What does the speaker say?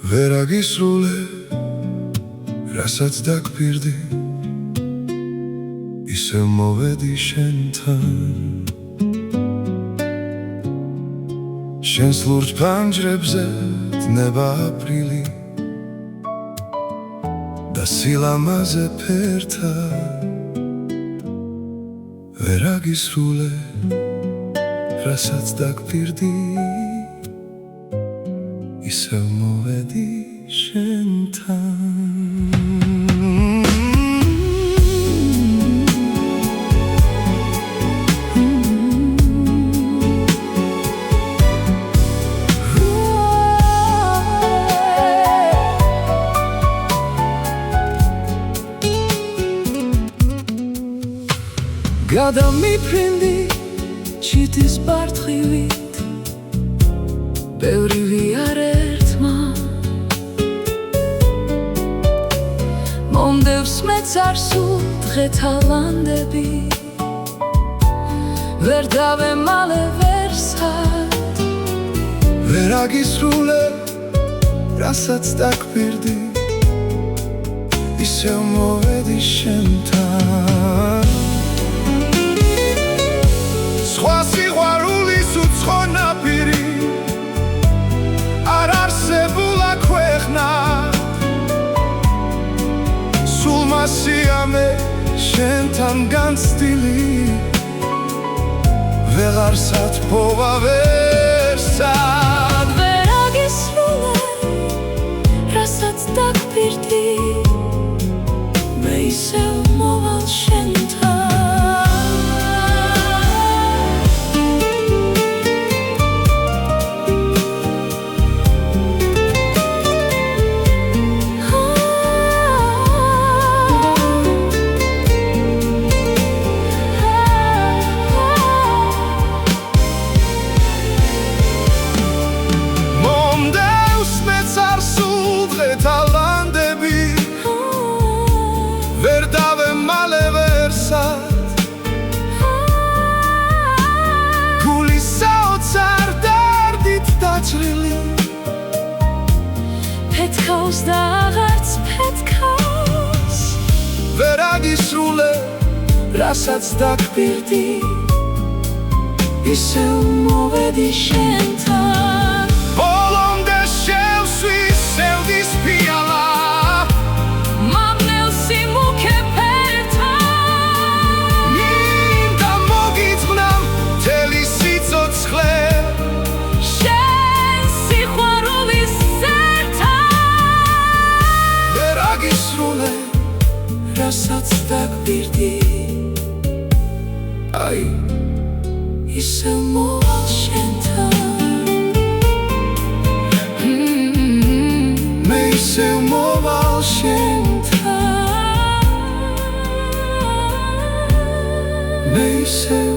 ვერ აგისრულე, რასაც დაგპირდი, ისევ მოვედი შენთან. შენს ლურჯ ფანჯრებზე დნება აპრილი და სილამაზე ფერთა. ვერ აგისრულე, რასაც დაგპირდი, ისევ მოვედი შენთან. გადამიფრინდი ჩიტის პარტყივით, ბევრი ვიარერთმა მომდევს მეცარსულ დღეთა ლანდები, ვერ დავემალე ვერსად. ვერ აგისრულე, რასაც დაგპირდი, ისევ მოვედი შენთან. სხვა სიყვარულის უცხო ნაპირი არ არსებულა ქვეყნად, სულ მასიამე შენთან განცდილი, ვეღარსად პოვა ვერსად. ვერ აგისრულე, რასაც დაგპირდი, მე ისევ მოვალ შენთან. ვერ დავემალე ვერსად, გული საოცარ დარდით დაჭრილი, ფეთქავს და აღარც ფეთქავს. ვერ აგისრულე, რასაც დაგპირდი, ისევ მოვედი შენთან. ბოლომდე შევსვი სევდის ფიალა, რასაც დაგპირდი, აი, ისევ მოვალ შენთან. მე ისევ მოვალ შენთან. მე ისევ